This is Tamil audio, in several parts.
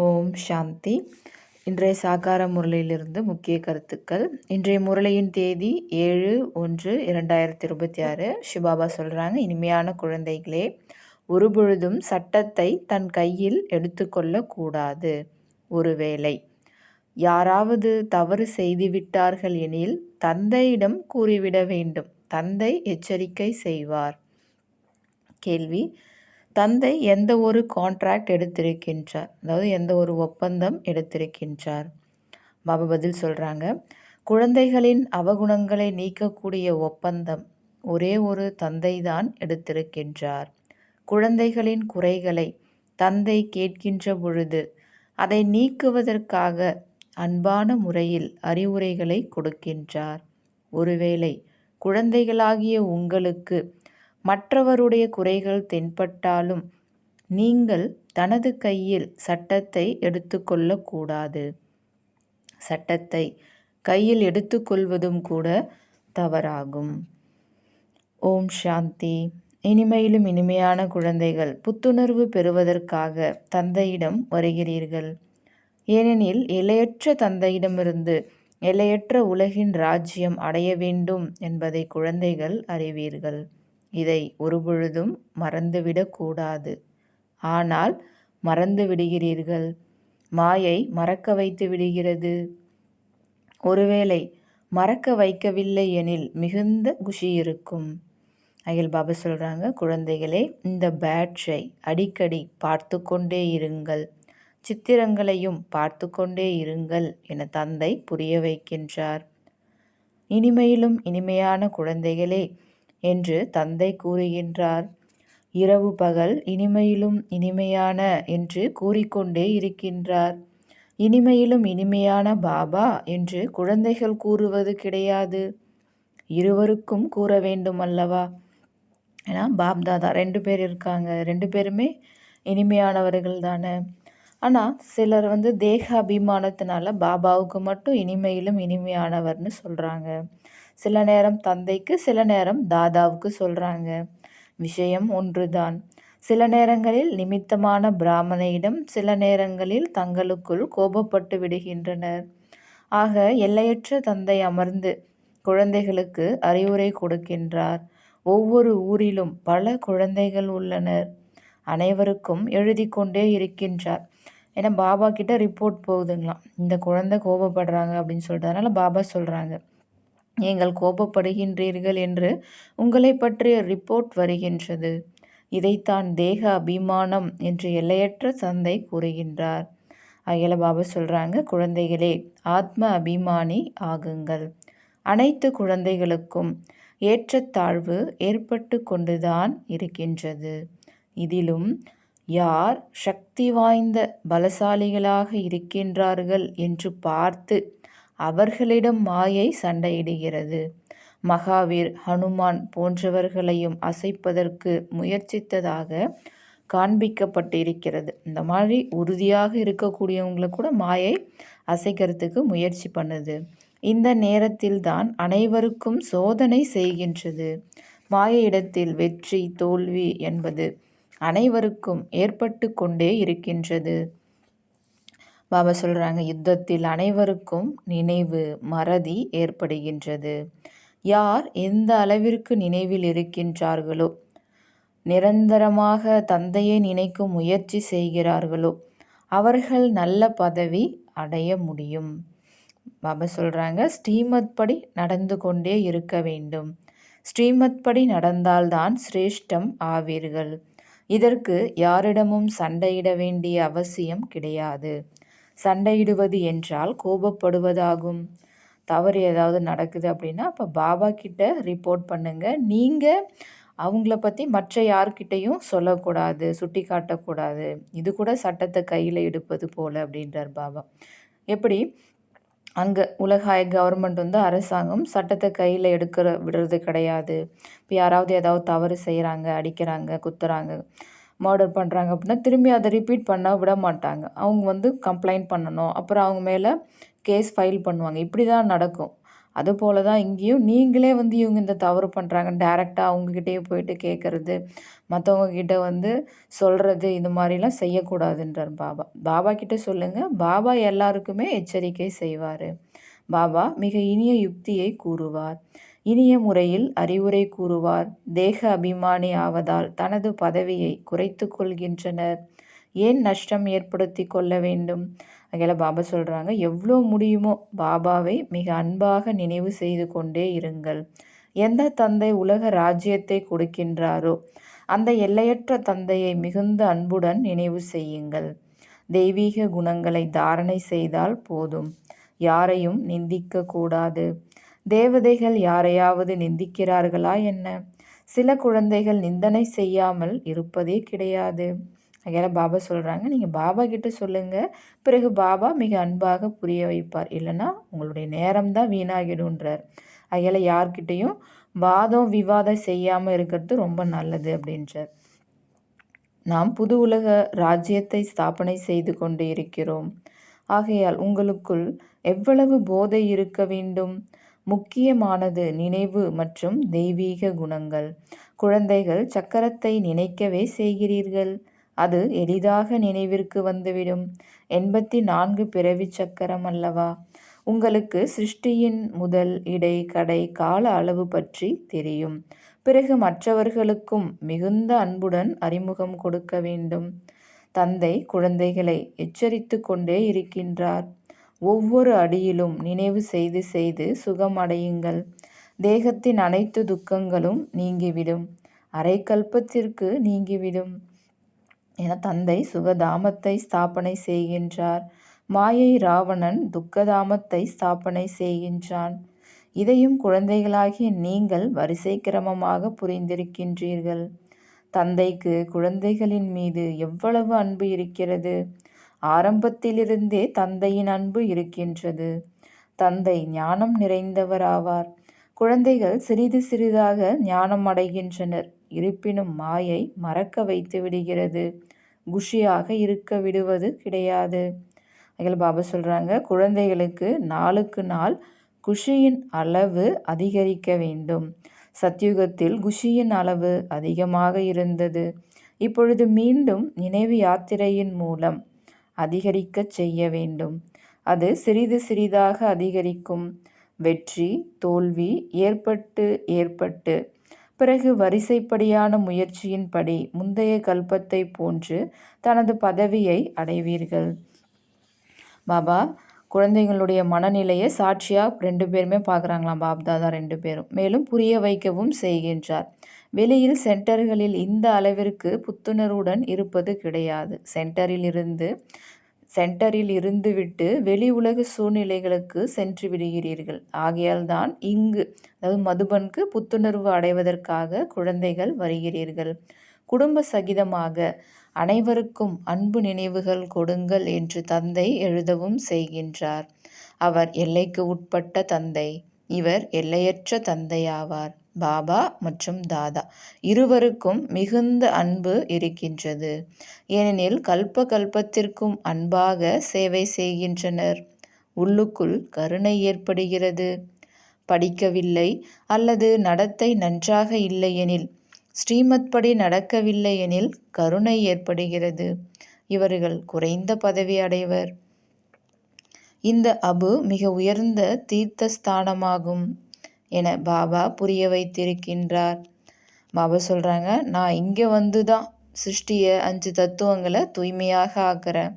ஓம் சாந்தி. இன்றைய சாகார முரளியிலிருந்து முக்கிய கருத்துக்கள். இன்றைய முரளியின் தேதி 7/1/2026. சிவபாபா சொல்கிறாங்க, இனிமையான குழந்தைகளே, ஒருபொழுதும் சட்டத்தை தன் கையில் எடுத்துக்கொள்ளக்கூடாது. ஒருவேளை யாராவது தவறு செய்துவிட்டார்கள் எனில் தந்தையிடம் கூறிவிட வேண்டும். தந்தை எச்சரிக்கை செய்வார். கேள்வி: தந்தை எந்த ஒரு கான்ட்ராக்ட் எடுத்திருக்கின்றார், அதாவது எந்த ஒரு ஒப்பந்தம் எடுத்திருக்கின்றார்? பாபா பதில் சொல்கிறாங்க, குழந்தைகளின் அவகுணங்களை நீக்கக்கூடிய ஒப்பந்தம் ஒரே ஒரு தந்தை தான் எடுத்திருக்கின்றார். குழந்தைகளின் குறைகளை தந்தை கேட்கின்ற பொழுது அதை நீக்குவதற்காக அன்பான முறையில் அறிவுரைகளை கொடுக்கின்றார். ஒருவேளை குழந்தைகளாகிய உங்களுக்கு மற்றவருடைய குறைகள் தென்பட்டாலும் நீங்கள் தனது கையில் சட்டத்தை எடுத்துக்கொள்ளக்கூடாது. சட்டத்தை கையில் எடுத்துக்கொள்வதும் கூட தவறாகும். ஓம் சாந்தி. இனிமையிலும் இனிமையான குழந்தைகள், புத்துணர்வு பெறுவதற்காக தந்தையிடம் வருகிறீர்கள். ஏனெனில் எல்லையற்ற தந்தையிடமிருந்து எல்லையற்ற உலகின் ராஜ்யம் அடைய வேண்டும் என்பதை குழந்தைகள் அறிவீர்கள். இதை ஒருபொழுதும் மறந்துவிடக்கூடாது. ஆனால் மறந்து விடுகிறீர்கள். மாயை மறக்க வைத்து விடுகிறது. ஒருவேளை மறக்க வைக்கவில்லை எனில் மிகுந்த குஷி இருக்கும். அகில் பாபா சொல்கிறாங்க, குழந்தைகளே, இந்த பேட்சை அடிக்கடி பார்த்து கொண்டே இருங்கள், சித்திரங்களையும் பார்த்து கொண்டே இருங்கள் என தந்தை புரிய வைக்கின்றார். இனிமையிலும் இனிமையான குழந்தைகளே என்று தந்தை கூறுகின்றார். இரவு பகல் இனிமையிலும் இனிமையான என்று கூறிக்கொண்டே இருக்கின்றார். இனிமையிலும் இனிமையான பாபா என்று குழந்தைகள் கூறுவது கிடையாது. இருவருக்கும் கூற வேண்டும் அல்லவா? ஏன்னா பாப்தாதா 2 பேர் இருக்காங்க, 2 பேருமே இனிமையானவர்கள் தானே. ஆனால் சிலர் தேக அபிமானத்தினால பாபாவுக்கு மட்டும் இனிமையிலும் இனிமையானவர்னு சொல்கிறாங்க. சில நேரம் தந்தைக்கு, சில நேரம் தாதாவுக்கு சொல்கிறாங்க. விஷயம் ஒன்றுதான். சில நேரங்களில் நிமித்தமான பிராமணையிடம், சில நேரங்களில் தங்களுக்குள் கோபப்பட்டு விடுகின்றனர். ஆக எல்லையற்ற தந்தை அமர்ந்து குழந்தைகளுக்கு அறிவுரை கொடுக்கின்றார். ஒவ்வொரு ஊரிலும் பல குழந்தைகள் உள்ளனர். அனைவருக்கும் எழுதி கொண்டே இருக்கின்றார். ஏன்னா பாபா கிட்ட ரிப்போர்ட் போகுதுங்களாம், இந்த குழந்தை கோபப்படுறாங்க அப்படின்னு சொல்லிட்டு. அதனால் பாபா சொல்கிறாங்க, நீங்கள் கோபப்படுகின்றீர்கள் என்று உங்களை பற்றிய ரிப்போர்ட் வருகின்றது. இதைத்தான் தேக அபிமானம் என்று எல்லையற்ற தந்தை கூறுகின்றார். அகில பாபா சொல்கிறாங்க, குழந்தைகளே, ஆத்ம அபிமானி ஆகுங்கள். அனைத்து குழந்தைகளுக்கும் ஏற்றத்தாழ்வு ஏற்பட்டு கொண்டுதான் இருக்கின்றது. இதிலும் யார் சக்தி வாய்ந்த பலசாலிகளாக இருக்கின்றார்கள் என்று பார்த்து அவர்களிடம் மாயை சண்டையிடுகிறது. மகாவீர், ஹனுமான் போன்றவர்களையும் அசைப்பதற்கு முயற்சித்ததாக காண்பிக்கப்பட்டிருக்கிறது. இந்த மாதிரி உறுதியாக இருக்கக்கூடியவங்களை கூட மாயை அசைக்கிறதுக்கு முயற்சி பண்ணுது. இந்த நேரத்தில் தான் அனைவருக்கும் சோதனை செய்கின்றது. மாயையிடத்தில் வெற்றி தோல்வி என்பது அனைவருக்கும் ஏற்பட்டு கொண்டே இருக்கின்றது. பாபா சொல்கிறாங்க, யுத்தத்தில் அனைவருக்கும் நினைவு மறதி ஏற்படுகின்றது. யார் எந்த அளவிற்கு நினைவில் இருக்கின்றார்களோ, நிரந்தரமாக தந்தையை நினைக்கும் முயற்சி செய்கிறார்களோ, அவர்கள் நல்ல பதவி அடைய முடியும். பாபா சொல்கிறாங்க, ஸ்ரீமத் படி நடந்து கொண்டே இருக்க வேண்டும். ஸ்ரீமத் படி நடந்தால்தான் சிரேஷ்டம் ஆவீர்கள். இதற்கு யாரிடமும் சண்டையிட வேண்டிய அவசியம் கிடையாது. சண்டையிடுவது என்றால் கோபப்படுவதாகும். தவறு ஏதாவது நடக்குது அப்படின்னா அப்போ பாபா கிட்ட ரிப்போர்ட் பண்ணுங்கள். நீங்கள் அவங்கள பற்றி மற்ற யார்கிட்டையும் சொல்லக்கூடாது, சுட்டி காட்டக்கூடாது. இது கூட சட்டத்தை கையில் எடுப்பது போல் அப்படின்றார் பாபா. எப்படி அங்கே உலகாய கவர்மெண்ட் அரசாங்கம் சட்டத்தை கையில் விடுறது கிடையாது. இப்போ யாராவது ஏதாவது தவறு செய்கிறாங்க, அடிக்கிறாங்க, குத்துறாங்க, மர்டர் பண்ணுறாங்க அப்படின்னா திரும்பி அதை ரிப்பீட் பண்ண விட மாட்டாங்க. அவங்க கம்ப்ளைண்ட் பண்ணணும், அப்புறம் அவங்க மேலே கேஸ் ஃபைல் பண்ணுவாங்க. இப்படி தான் நடக்கும். அதுபோல தான் இங்கேயும் நீங்களே இவங்க இந்த தவறு பண்ணுறாங்க, டைரெக்டாக அவங்கக்கிட்டயே போயிட்டு கேட்குறது, மற்றவங்க கிட்ட சொல்கிறது, இந்த மாதிரிலாம் செய்யக்கூடாதுன்றார் பாபா. பாபா கிட்ட சொல்லுங்கள், பாபா எல்லாருக்குமே எச்சரிக்கை செய்வார். பாபா மிக இனிய யுக்தியை கூறுவார், இனிய முறையில் அறிவுரை கூறுவார். தேக அபிமானி ஆவதால் தனது பதவியை குறைத்து கொள்கின்றனர். ஏன் நஷ்டம் ஏற்படுத்தி கொள்ள வேண்டும்? அகையில பாபா சொல்கிறாங்க, எவ்வளோ முடியுமோ பாபாவை மிக அன்பாக நினைவு செய்து கொண்டே இருங்கள். எந்த தந்தை உலக ராஜ்யத்தை கொடுக்கின்றாரோ அந்த எல்லையற்ற தந்தையை மிகுந்த அன்புடன் நினைவு செய்யுங்கள். தெய்வீக குணங்களை தாரணை செய்தால் போதும். யாரையும் நிந்திக்க கூடாது. தேவதைகள் யாரையாவது நிந்திக்கிறார்களா என்ன? சில குழந்தைகள் நிந்தனை செய்யாமல் இருப்பதே கிடையாது. அகையால பாபா சொல்கிறாங்க, நீங்கள் பாபா கிட்ட சொல்லுங்கள், பிறகு பாபா மிக அன்பாக புரிய வைப்பார். இல்லைன்னா உங்களுடைய நேரம்தான் வீணாகிடுன்றார். அகையால யார்கிட்டையும் வாதம் விவாதம் செய்யாமல் இருக்கிறது ரொம்ப நல்லது அப்படின்றார். நாம் புது உலக ராஜ்யத்தை ஸ்தாபனை செய்து கொண்டு இருக்கிறோம். ஆகையால் உங்களுக்குள் எவ்வளவு போதை இருக்க வேண்டும்? முக்கியமானது நினைவு மற்றும் தெய்வீக குணங்கள். குழந்தைகள் சக்கரத்தை நினைக்கவே செய்கிறீர்கள். அது எளிதாக நினைவிற்கு வந்துவிடும். 84 பிறவி சக்கரம் அல்லவா? உங்களுக்கு சிருஷ்டியின் முதல் இடை கடை கால அளவு பற்றி தெரியும். பிறகு மற்றவர்களுக்கும் மிகுந்த அன்புடன் அறிமுகம் கொடுக்க வேண்டும். தந்தை குழந்தைகளை எச்சரித்து கொண்டே இருக்கின்றார். ஒவ்வொரு அடியிலும் நினைவு செய்து செய்து சுகமடையுங்கள். தேகத்தின் அனைத்து துக்கங்களும் நீங்கிவிடும். அரை கல்பத்திற்கு நீங்கிவிடும் என தந்தை சுகதாமத்தை ஸ்தாபனை செய்கின்றார். மாயை ராவணன் துக்கதாமத்தை ஸ்தாபனை செய்கின்றான். இதையும் குழந்தைகளாகிய நீங்கள் வரிசை கிரமமாக புரிந்திருக்கின்றீர்கள். தந்தைக்கு குழந்தைகளின் மீது எவ்வளவு அன்பு இருக்கிறது! ஆரம்பத்திலிருந்தே தந்தையின் அன்பு இருக்கின்றது. தந்தை ஞானம் நிறைந்தவராவார். குழந்தைகள் சிறிது சிறிதாக ஞானம் அடைகின்றனர். இருப்பினும் மாயை மறக்க வைத்து விடுகிறது. குஷியாக இருக்க விடுவது கிடையாது. அதில் பாபா சொல்கிறாங்க, குழந்தைகளுக்கு நாளுக்கு நாள் குஷியின் அளவு அதிகரிக்க வேண்டும். சத்யுகத்தில் குஷியின் அளவு அதிகமாக இருந்தது. இப்பொழுது மீண்டும் நினைவு யாத்திரையின் மூலம் அதிகரிக்கச் செய்ய வேண்டும். அது சிறிது சிறிதாக அதிகரிக்கும். வெற்றி தோல்வி ஏற்பட்டு ஏற்பட்டு பிறகு வரிசைப்படியான முயற்சியின்படி முந்தைய கல்பத்தை போன்று தனது பதவியை அடைவீர்கள். பாபா குழந்தைங்களுடைய மனநிலையை சாட்சியாக 2 பேருமே பார்க்குறாங்களாம், பாப்தாதா 2 பேரும். மேலும் புரிய வைக்கவும் செய்கின்றார். வெளியில் சென்டர்களில் இந்த அளவிற்கு புத்துணர்வுடன் இருப்பது கிடையாது. சென்டரில் இருந்துவிட்டு வெளி உலக சூழ்நிலைகளுக்கு சென்று விடுகிறீர்கள். ஆகையால் தான் இங்கு, அதாவது மதுபனுக்கு புத்துணர்வு அடைவதற்காக குழந்தைகள் வருகிறீர்கள். குடும்ப சகிதமாக அனைவருக்கும் அன்பு நினைவுகள் கொடுங்கள் என்று தந்தை எழுதவும் செய்கின்றார். அவர் எல்லைக்கு உட்பட்ட தந்தை. இவர் எல்லையற்ற தந்தையாவார். பாபா மற்றும் தாதா இருவருக்கும் மிகுந்த அன்பு இருக்கின்றது. ஏனெனில் கல்ப கல்பத்திற்கும் அன்பாக சேவை செய்கின்றனர். உள்ளுக்குள் கருணை ஏற்படுகிறது. படிக்கவில்லை அல்லது நடத்தை நன்றாக இல்லையெனில், ஸ்ரீமத் படி நடக்கவில்லை எனில் கருணை ஏற்படுகிறது. இவர்கள் குறைந்த பதவி அடைவர். இந்த அபு மிக உயர்ந்த தீர்த்தஸ்தானமாகும் என பாபா புரிய வைத்திருக்கின்றார். பாபா சொல்கிறாங்க, நான் இங்கே தான் சிருஷ்டியை 5 தத்துவங்களை தூய்மையாக ஆக்கிறேன்.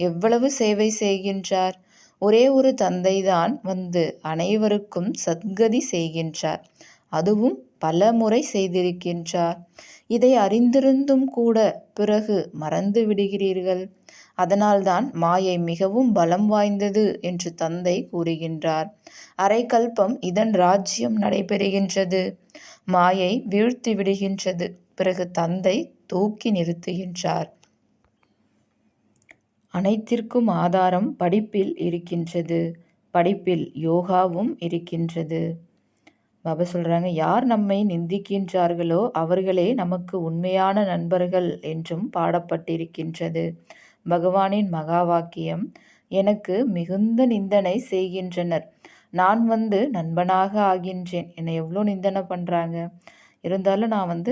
எவ்வளவு சேவை செய்கின்றார்! ஒரே ஒரு தந்தை தான் அனைவருக்கும் சத்கதி செய்கின்றார். அதுவும் பல முறை செய்திருக்கின்றார். இதை அறிந்திருந்தும் கூட பிறகு மறந்து விடுகிறீர்கள். அதனால்தான் மாயை மிகவும் பலம் வாய்ந்தது என்று தந்தை கூறுகின்றார். அரை கல்பம் இதன் ராஜ்யம் நடைபெறுகின்றது. மாயை வீழ்த்தி விடுகின்றது. பிறகு தந்தை தூக்கி நிறுத்துகின்றார். அனைத்திற்கும் ஆதாரம் படிப்பில் இருக்கின்றது. படிப்பில் யோகாவும் இருக்கின்றது. பாபா சொல்கிறாங்க, யார் நம்மை நிந்திக்கின்றார்களோ அவர்களே நமக்கு உண்மையான நண்பர்கள் என்றும் பாடப்பட்டிருக்கின்றது. பகவானின் மகா வாக்கியம், எனக்கு மிகுந்த நிந்தனை செய்கின்றனர். நான் நண்பனாக ஆகின்றேன். என்னை எவ்வளோ நிந்தனை பண்ணுறாங்க, இருந்தாலும் நான்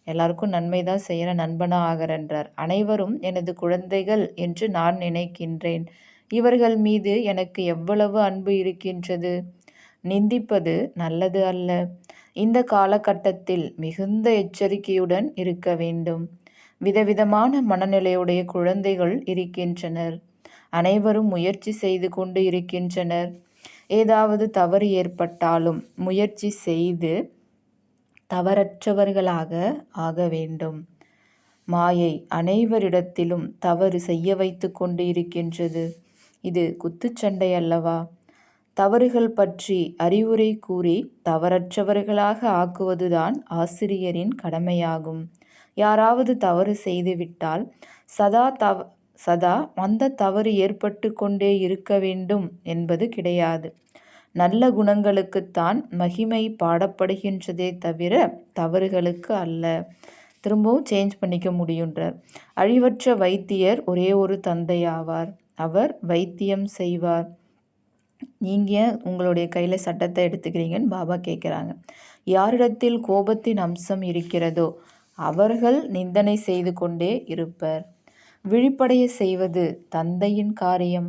எல்லாருக்கும் நன்மை தான் செய்கிறேன், நண்பனாக ஆகிறேன்றார். அனைவரும் எனது குழந்தைகள் என்று நான் நினைக்கின்றேன். இவர்கள் மீது எனக்கு எவ்வளவு அன்பு இருக்கின்றது. நிந்திப்பது நல்லது அல்ல. இந்த காலகட்டத்தில் மிகுந்த எச்சரிக்கையுடன் இருக்க வேண்டும். விதவிதமான மனநிலையுடைய குழந்தைகள் இருக்கின்றனர். அனைவரும் முயற்சி செய்து கொண்டு இருக்கின்றனர். ஏதாவது தவறு ஏற்பட்டாலும் முயற்சி செய்து தவறற்றவர்களாக ஆக வேண்டும். மாயை அனைவரிடத்திலும் தவறு செய்ய வைத்து கொண்டு இருக்கின்றது. இது குத்துச்சண்டை அல்லவா? தவறுகள் பற்றி அறிவுரை கூறி தவறற்றவர்களாக ஆக்குவதுதான் ஆசிரியரின் கடமையாகும். யாராவது தவறு செய்துவிட்டால் சதா அந்த தவறு ஏற்பட்டு கொண்டே இருக்க வேண்டும் என்பது கிடையாது. நல்ல குணங்களுக்குத்தான் மகிமை பாடப்படுகின்றதே தவிர தவறுகளுக்கு அல்ல. திரும்பவும் சேஞ்ச் பண்ணிக்க முடியுன்றார். அழிவற்ற வைத்தியர் ஒரே ஒரு தந்தையாவார். அவர் வைத்தியம் செய்வார். நீங்கள் உங்களுடைய கையில் சட்டத்தை எடுத்துக்கிறீங்கன்னு பாபா கேட்குறாங்க. யாரிடத்தில் கோபத்தின் அம்சம் இருக்கிறதோ அவர்கள் நிந்தனை செய்து கொண்டே இருப்பர். விழிப்படைய செய்வது தந்தையின் காரியம்.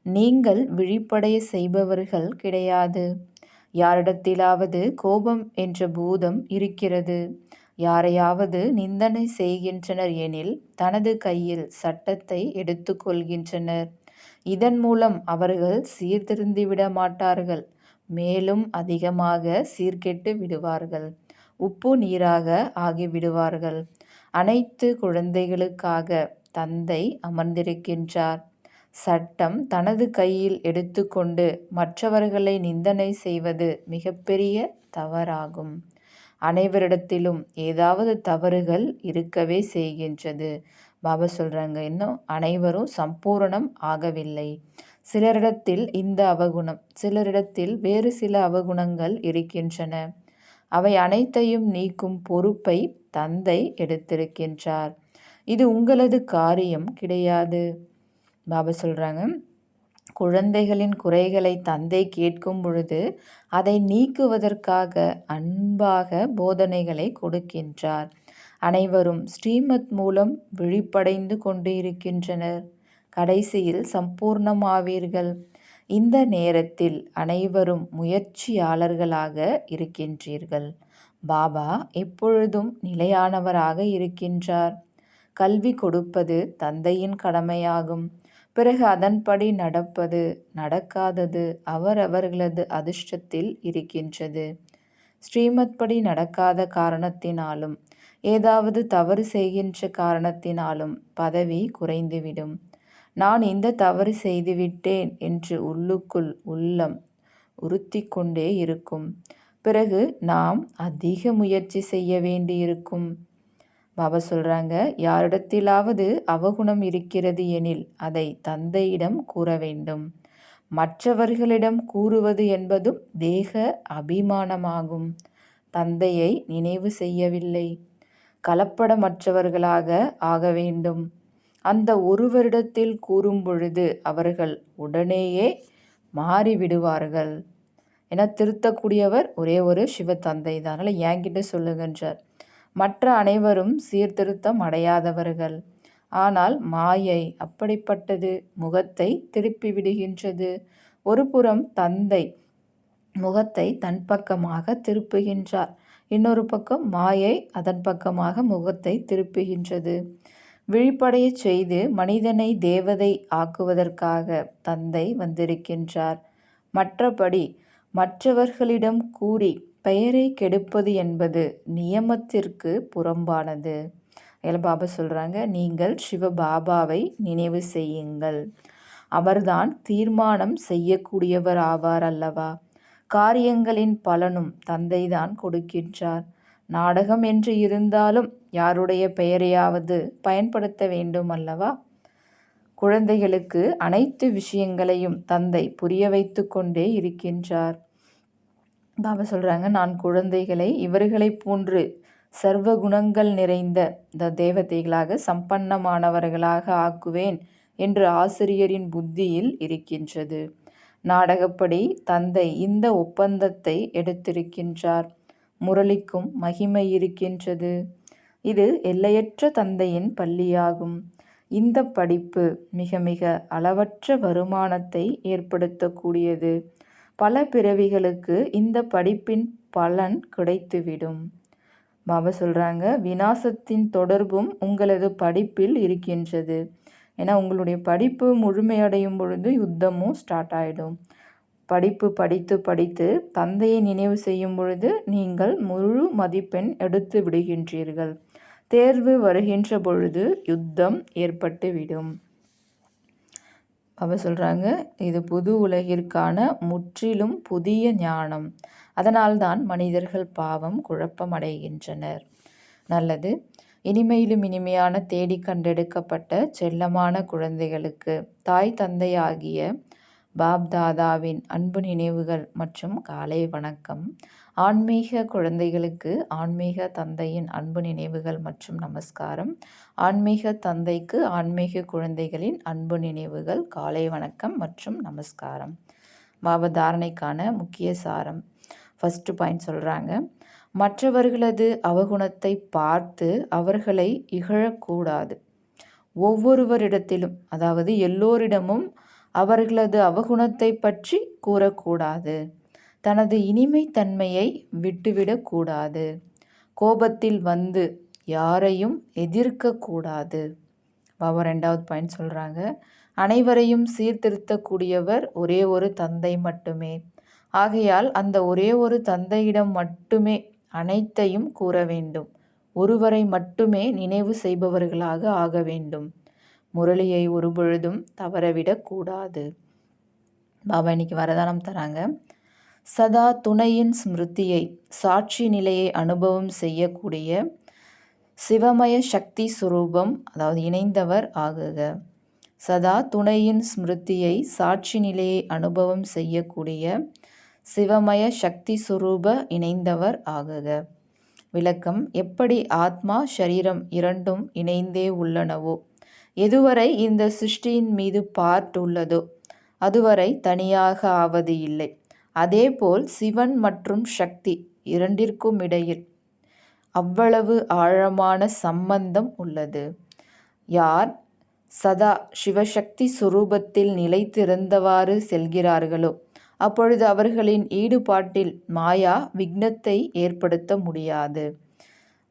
நீங்கள் விழிப்படைய செய்பவர்கள் கிடையாது. யாரிடத்திலாவது கோபம் என்ற பூதம் இருக்கிறது, யாரையாவது நிந்தனை செய்கின்றனர் எனில் தனது கையில் சட்டத்தை எடுத்துக்கொள்கின்றனர். இதன் மூலம் அவர்கள் சீர்திருந்திவிட மாட்டார்கள், மேலும் அதிகமாக சீர்கெட்டு விடுவார்கள், உப்பு நீராக ஆகிவிடுவார்கள். அனைத்து குழந்தைகளுக்காக தந்தை அமர்ந்திருக்கின்றார். சட்டம் தனது கையில் எடுத்துக்கொண்டு மற்றவர்களை நிந்தனை செய்வது மிகப்பெரிய தவறாகும். அனைவரிடத்திலும் ஏதாவது தவறுகள் இருக்கவே செய்கின்றது. பாபா சொல்கிறாங்க, இன்னும் அனைவரும் சம்பூரணம் ஆகவில்லை. சிலரிடத்தில் இந்த அவகுணம், சிலரிடத்தில் வேறு சில அவகுணங்கள் இருக்கின்றன. அவை அனைத்தையும் நீக்கும் பொறுப்பை தந்தை எடுத்திருக்கின்றார். இது உங்களது காரியம் கிடையாது. பாபா சொல்கிறாங்க, குழந்தைகளின் குறைகளை தந்தை கேட்கும் பொழுது அதை நீக்குவதற்காக அன்பாக போதனைகளை கொடுக்கின்றார். அனைவரும் ஸ்ரீமத் மூலம் விழிப்படைந்து கொண்டு இருக்கின்றனர். கடைசியில் சம்பூர்ணமாவீர்கள். இந்த நேரத்தில் அனைவரும் முயற்சியாளர்களாக இருக்கின்றீர்கள். பாபா எப்பொழுதும் நிலையானவராக இருக்கின்றார். கல்வி கொடுப்பது தந்தையின் கடமையாகும். பிறகு அதன்படி நடப்பது நடக்காதது அவரவர்களது அதிர்ஷ்டத்தில் இருக்கின்றது. ஸ்ரீமத் படி நடக்காத காரணத்தினாலும் ஏதாவது தவறு செய்கின்ற காரணத்தினாலும் பதவி குறைந்துவிடும். நான் இந்த தவறு செய்துவிட்டேன் என்று உள்ளுக்குள் உள்ளம் உறுத்தி கொண்டே இருக்கும். பிறகு நாம் அதிக முயற்சி செய்ய வேண்டியிருக்கும். பாபா சொல்கிறாங்க, யாரிடத்திலாவது அவகுணம் இருக்கிறது எனில் அதை தந்தையிடம் கூற வேண்டும். மற்றவர்களிடம் கூறுவது என்பதும் தேக அபிமானமாகும். தந்தையை நினைவு செய்யவில்லை. கலப்படமற்றவர்களாக ஆக வேண்டும். அந்த ஒருவரிடத்தில் கூறும் பொழுது அவர்கள் உடனேயே மாறிவிடுவார்கள். என திருத்தக்கூடியவர் ஒரே ஒரு சிவ தந்தை தான். அதனால் என்கிட்ட சொல்லுங்கன்றார். மற்ற அனைவரும் சீர்திருத்தம் அடையாதவர்கள். ஆனால் மாயை அப்படிப்பட்டது, முகத்தை திருப்பி விடுகின்றது. ஒரு புறம் தந்தை முகத்தை தன் பக்கமாக திருப்புகின்றார், இன்னொரு பக்கம் மாயை அதன் பக்கமாக முகத்தை திருப்புகின்றது. விழிப்படைய செய்து மனிதனை தேவதை ஆக்குவதற்காக தந்தை வந்திருக்கின்றார். மற்றபடி மற்றவர்களிடம் கூறி பெயரை கெடுப்பது என்பது நியமத்திற்கு புறம்பானது. அதில் பாபா சொல்கிறாங்க, நீங்கள் சிவபாபாவை நினைவு செய்யுங்கள். அவர்தான் தீர்மானம் செய்யக்கூடியவர் ஆவார் அல்லவா? காரியங்களின் பலனும் தந்தைதான் கொடுக்கின்றார். நாடகம் என்று இருந்தாலும் யாருடைய பெயரையாவது பயன்படுத்த வேண்டும் அல்லவா? குழந்தைகளுக்கு அனைத்து விஷயங்களையும் தந்தை புரிய வைத்து கொண்டே இருக்கின்றார். பாபா சொல்கிறாங்க, நான் குழந்தைகளை இவர்களை போன்று சர்வ குணங்கள் நிறைந்த தேவதைகளாக சம்பன்னமானவர்களாக ஆக்குவேன் என்று ஆசிரியரின் புத்தியில் இருக்கின்றது. நாடகப்படி தந்தை இந்த ஒப்பந்தத்தை எடுத்திருக்கின்றார். முரளிக்கும் மகிமை இருக்கின்றது. இது எல்லையற்ற தந்தையின் பள்ளியாகும். இந்த படிப்பு மிக மிக அளவற்ற வருமானத்தை ஏற்படுத்தக்கூடியது. பல பிறவிகளுக்கு இந்த படிப்பின் பலன் கிடைத்துவிடும். பாபா சொல்கிறாங்க, விநாசத்தின் தொடர்பும் உங்களது படிப்பில் இருக்கின்றது. ஏன்னா உங்களுடைய படிப்பு முழுமையடையும் பொழுது யுத்தமும் ஸ்டார்ட் ஆகிடும். படிப்பு படித்து படித்து தந்தையை நினைவு செய்யும் பொழுது நீங்கள் முழு மதிப்பெண் எடுத்து விடுகின்றீர்கள். தேர்வு வருகின்ற பொழுது யுத்தம் ஏற்பட்டுவிடும். அவர் சொல்கிறாங்க, இது புது உலகிற்கான முற்றிலும் புதிய ஞானம். அதனால்தான் மனிதர்கள் பாவம் குழப்பமடைகின்றனர். நல்லது. இனிமையிலும் இனிமையான தேடி கண்டெடுக்கப்பட்ட செல்லமான குழந்தைகளுக்கு தாய் தந்தையாகிய பாப் தாதாவின் அன்பு நினைவுகள் மற்றும் காலை வணக்கம். ஆன்மீக குழந்தைகளுக்கு ஆன்மீக தந்தையின் அன்பு நினைவுகள் மற்றும் நமஸ்காரம். ஆன்மீக தந்தைக்கு ஆன்மீக குழந்தைகளின் அன்பு நினைவுகள், காலை வணக்கம் மற்றும் நமஸ்காரம். பாபா தாரணைக்கான முக்கிய சாரம். ஃபஸ்ட்டு பாயிண்ட் சொல்கிறாங்க, மற்றவர்களது அவகுணத்தை பார்த்து அவர்களை இகழக்கூடாது. ஒவ்வொருவரிடத்திலும், அதாவது எல்லோரிடமும் அவர்களது அவகுணத்தை பற்றி கூறக்கூடாது. தனது இனிமைத்தன்மையை விட்டுவிடக்கூடாது. கோபத்தில் வந்து யாரையும் எதிர்க்கக்கூடாது. பாபா 2வது பாயிண்ட் சொல்கிறாங்க, அனைவரையும் சீர்திருத்தக்கூடியவர் ஒரே ஒரு தந்தை மட்டுமே. ஆகையால் அந்த ஒரே ஒரு தந்தையிடம் மட்டுமே அனைத்தையும் கூற வேண்டும். ஒருவரை மட்டுமே நினைவு செய்பவர்களாக ஆக வேண்டும். முரளியை ஒருபொழுதும் தவறவிடக்கூடாது. பாபா இன்னைக்கு வரதானம் தராங்க. சதா துணையின் ஸ்மிருதியை, சாட்சி நிலையை அனுபவம் செய்யக்கூடிய சிவமய சக்தி சுரூபம், அதாவது இணைந்தவர் ஆகுக. சதா துணையின் ஸ்மிருதியை, சாட்சி நிலையை அனுபவம் செய்யக்கூடிய சிவமய சக்தி சுரூப இணைந்தவர் ஆகுக. விளக்கம். எப்படி ஆத்மா ஷரீரம் இரண்டும் இணைந்தே உள்ளனவோ, எதுவரை இந்த சிருஷ்டியின் மீது பார்ட் உள்ளதோ அதுவரை தனியாக ஆவது இல்லை. அதேபோல் சிவன் மற்றும் சக்தி இரண்டிற்கும் இடையில் அவ்வளவு ஆழமான சம்பந்தம் உள்ளது. யார் சதா சிவசக்தி சுரூபத்தில் நிலைத்திருந்தவாறு செல்கிறார்களோ அப்பொழுது அவர்களின் ஈடுபாட்டில் மாயா விக்னத்தை ஏற்படுத்த முடியாது.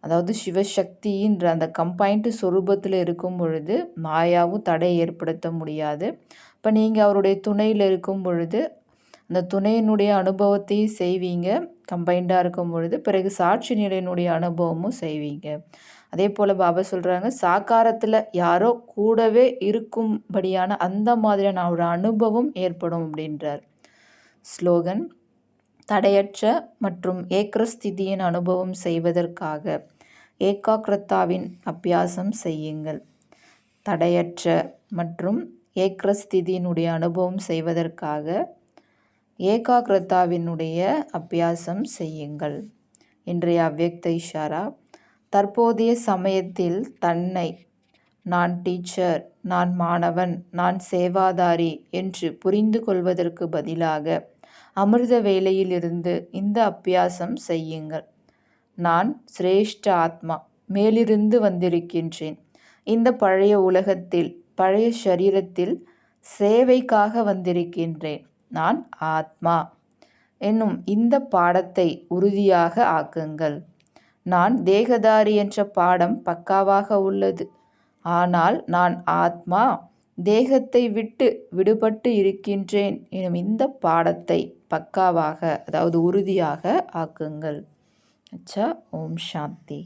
அதாவது சிவசக்தின்ற அந்த கம்பைன்டு சொரூபத்தில் இருக்கும் பொழுது மாயாவும் தடை ஏற்படுத்த முடியாது. இப்போ நீங்கள் அவருடைய துணையில் இருக்கும் பொழுது அந்த துணையினுடைய அனுபவத்தையும் செய்வீங்க, கம்பைண்டாக இருக்கும் பொழுது. பிறகு சாட்சி நிலையினுடைய அனுபவமும் செய்வீங்க. அதே போல் பாபா சொல்கிறாங்க, சாக்காரத்தில் யாரோ கூடவே இருக்கும்படியான அந்த மாதிரியான ஒரு அனுபவம் ஏற்படும் அப்படின்றார். ஸ்லோகன். தடையற்ற மற்றும் ஏக்ரஸ்திதியின் அனுபவம் செய்வதற்காக ஏகாக்கிரதாவின் அபியாசம் செய்யுங்கள். தடையற்ற மற்றும் ஏக்ரஸ்திதியினுடைய அனுபவம் செய்வதற்காக ஏகாக்கிரதாவினுடைய அபியாசம் செய்யுங்கள். இன்றைய அவ்யக்த இஷாரா. தற்போதைய சமயத்தில் தன்னை நான் டீச்சர், நான் மாணவன், நான் சேவாதாரி என்று புரிந்து கொள்வதற்கு பதிலாக அமிர்த வேளையில் இருந்து இந்த அபியாசம் செய்யுங்கள். நான் சிரேஷ்ட ஆத்மா, மேலிருந்து வந்திருக்கின்றேன். இந்த பழைய உலகத்தில், பழைய சரீரத்தில் சேவைக்காக வந்திருக்கின்றேன். நான் ஆத்மா என்னும் இந்த பாடத்தை உறுதியாக ஆக்குங்கள். நான் தேகதாரி என்ற பாடம் பக்காவாக உள்ளது. ஆனால் நான் ஆத்மா, தேகத்தை விட்டு விடுபட்டு இருக்கின்றேன் எனும் இந்த பாடத்தை பக்காவாக, அதாவது உறுதியாக ஆக்குங்கள். அச்சா. ஓம் சாந்தி.